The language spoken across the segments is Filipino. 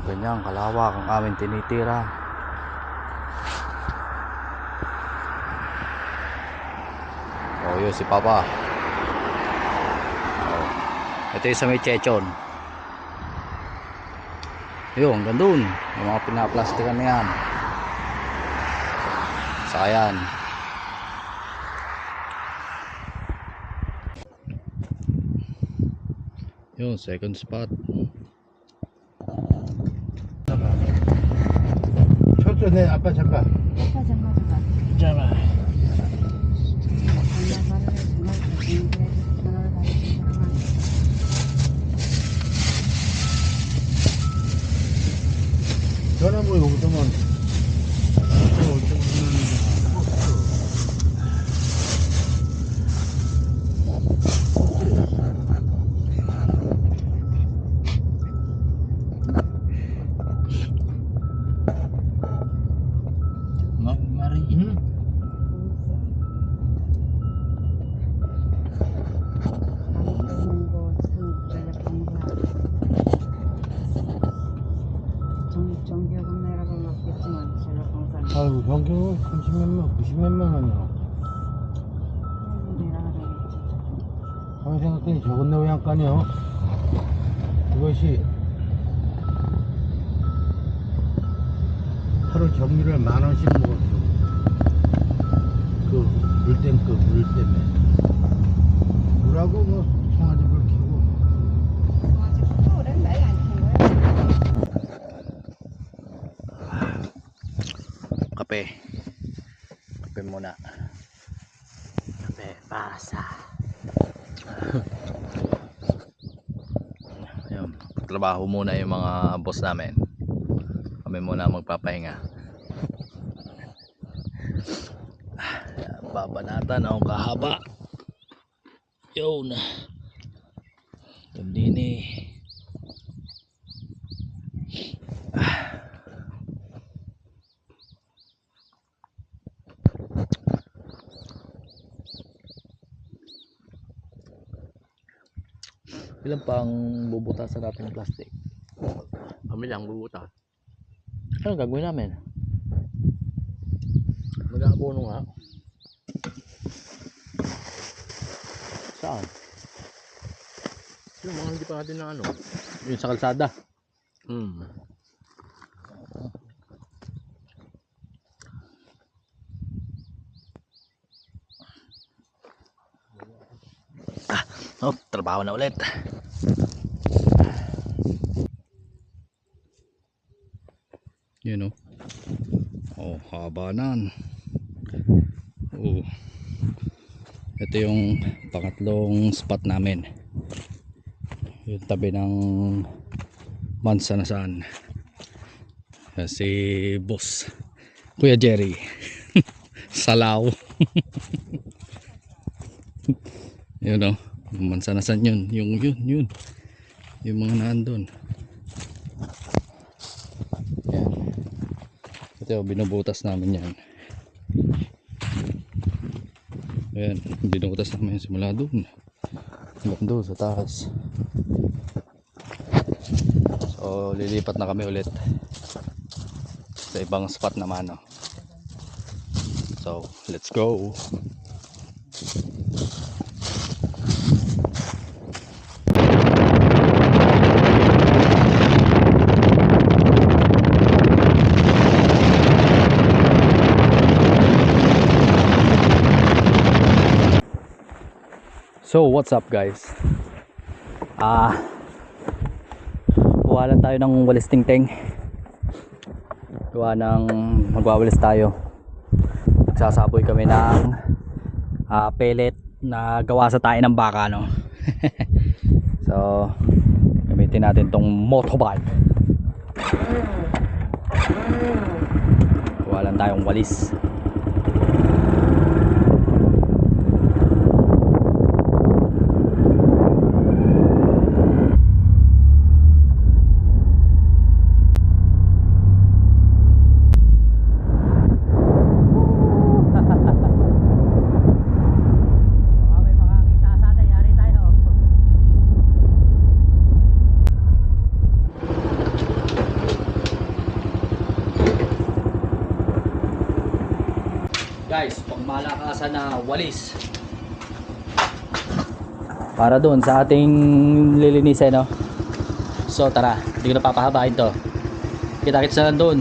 Ganyan kalawak ang aming tinitira. Oh, yun si Papa. Oh. Ito yung sa may Chechon. Yun, hanggang dun. Yung mga pinaplastikan na yan. Sayan. Yun, second spot. 네, 아빠 잡아. 아빠 장갑 잡아. 전화 뭐 여기서만. 정기요금 내라고 맞겠지만 제가 항상 아유, 경기는 30몇만, 90몇만 원이야. 내라가겠지. 하면 생각더니 저건 내 외양간이요. 그것이 하루 정리를 10,000원씩 먹었어. 그 물땡크 물 때문에. 물하고 뭐 송아지물 키고. 아직도 오랜 많이 안킨 거야. Kape. Kape muna. Kape pasa. Ayun, trabaho muna yung mga boss namin. Kami muna magpapahinga. Babanatan ako kahaba. Yun. Hindi ni. Ilan pang bubutasan natin ng plastic? Kami lang bubuta. Ano gagawin namin? Mag-aabono nga. Saan? Yung mga hindi pa natin na ano. Yun sa kalsada. Oh, trabaho na ulit. Yun oh. Oh, haba nan. Oh. Ito yung pangatlong spot namin. Yung tabi ng Mansanasan. Si boss Kuya Jerry. Salaw. Yun oh. Mansanasan yun. Yun. Yung mga nandun. Yan. Ito binubutas namin yan. Ayan, binubutas namin simula doon. Hanggang doon sa taas. So lilipat na kami ulit sa ibang spot naman oh. So let's go. So what's up guys? Kuha lang tayo ng walis tingting. Kuha ng magwawalis tayo. Nagsasaboy kami ng pellet na gawa sa tae ng baka no. So gamitin natin tong motorbike. Kuha lang tayong walis. Guys, pangmalakasan na walis. Para doon sa ating lilinisin, no? So tara, hindi ko na papahabain to. Kita-kits na lang doon.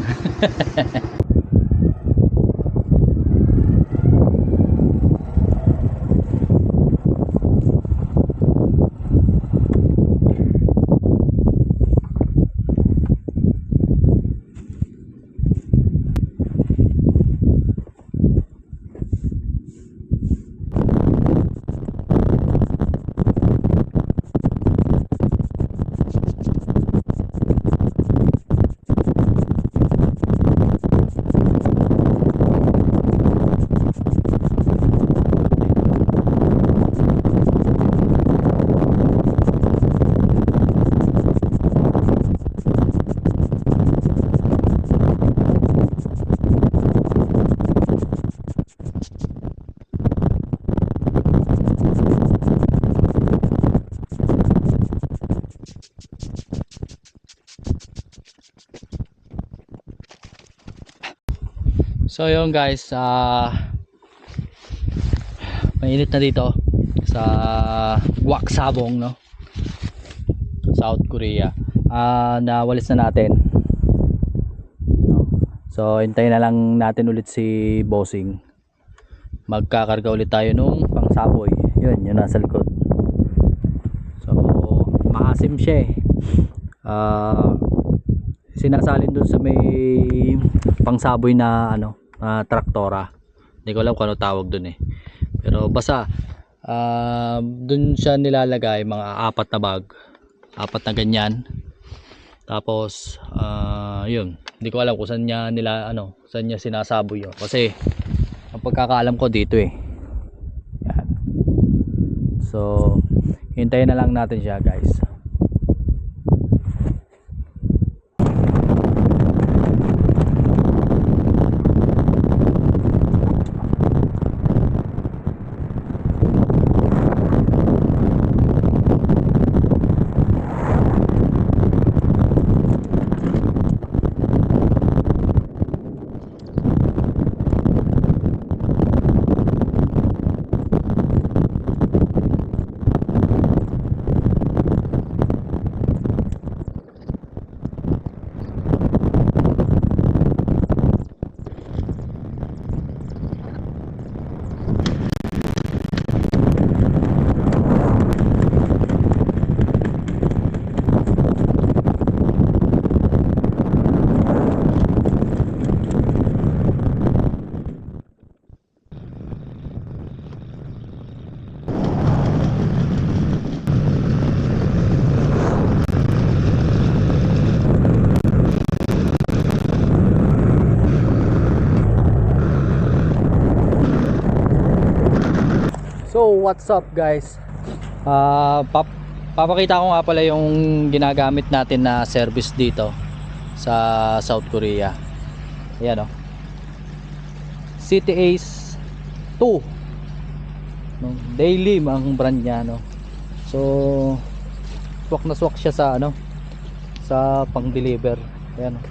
So yun guys, mainit na dito sa Gwaksabong, no? South Korea. Nawalis na natin. So hintayin na lang natin ulit si Bossing. Magkakarga ulit tayo nung pangsaboy. Yun nasa likod. So maasim siya eh. Sinasalin dun sa may pangsaboy na traktora. Hindi ko alam kung ano tawag dun eh. Pero basta dun siya nilalagay mga 4 na bag. 4 na ganyan. Tapos yun, hindi ko alam kung saan niya saan niya sinasaboy yun. Kasi ang pagkakaalam ko dito eh. Yan. So hintayin na lang natin siya guys. So what's up guys, papakita ko nga pala yung ginagamit natin na service dito sa South Korea. Ayan o, City Ace 2 no? Daily ang brand nya no? So swak na swak siya sa sa pang deliver. Ayan o.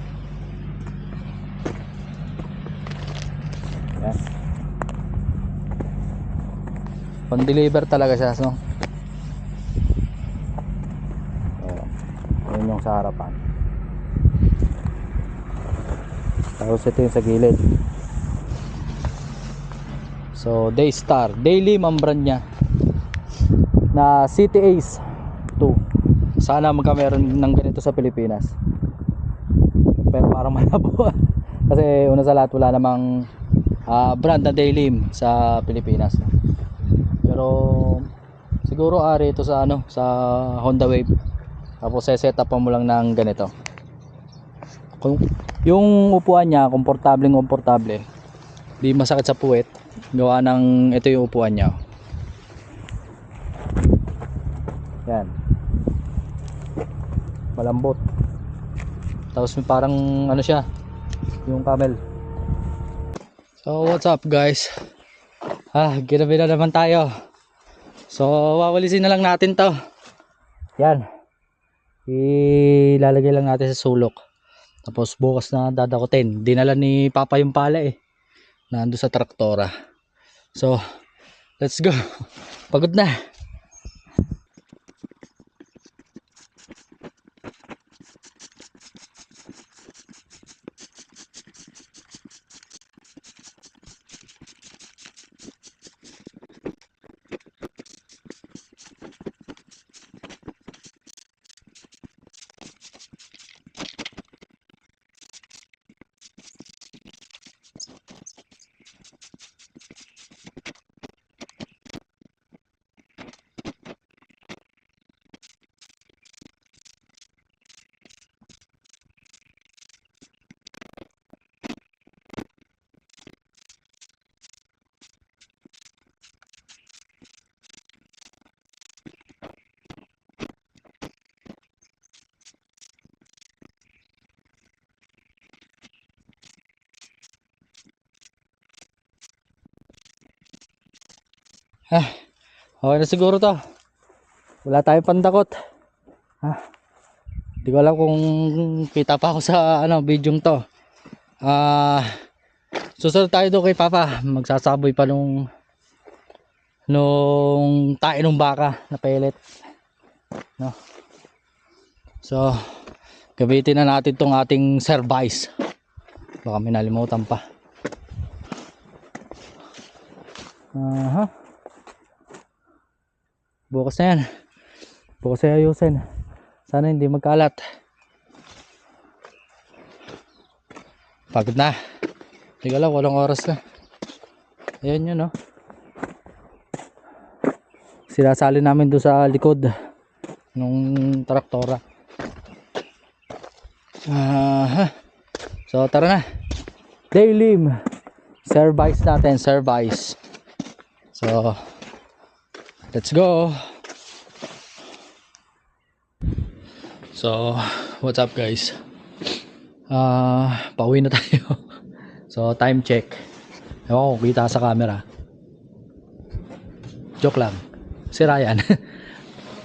Ayan, pan-deliver talaga siya, no? Ayun yung sa harapan. Tapos ito yung sa gilid. So Daystar, daily brand niya na City Ace 2. Sana magkameron ng ganito sa Pilipinas. Pero parang malabo. Kasi una sa lahat wala namang brand na daily sa Pilipinas. Pero siguro ari ito sa sa Honda Wave. Tapos set up mo lang ng ganito. Yung upuan niya komportable. Di masakit sa puwet. Gawa ng ito yung upuan niya. Yan. Malambot. Tapos parang siya, yung camel. So what's up guys? Ginabi na naman tayo. So wawalisin na lang natin to. Yan, ilalagay lang natin sa sulok. Tapos bukas na dadakutin. Dinala ni Papa yung pala eh. nando sa traktora. So let's go. Pagod na. Okay na siguro to. Wala tayong pandakot. Hindi ko alam kung kita pa ako sa video to. Susunod tayo doon kay Papa. Magsasaboy pa nung tae ng baka na pellet. No? So, gamitin na natin tong ating service. Baka may nalimutan pa. Bukas na yan. Bukas na ayusin. Sana hindi magkalat. Pagod na. Hindi ko alam, walang oras na. Ayan yun, no? Sinasali namin doon sa likod nung traktora. So tara na. Daylim. Service natin, service. So let's go. So what's up guys? Pauwi na tayo. So time check. Ewan ko kita sa camera. Joke lang. Si Ryan.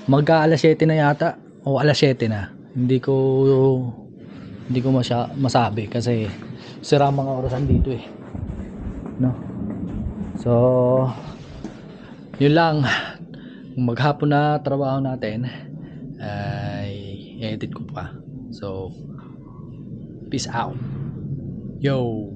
Magka alas 7 na yata. O alas 7 na. Hindi ko masabi kasi sira mga orasan dito eh. No? So yun lang. Kung maghapon na trabaho natin ay edit ko pa. So peace out. Yo.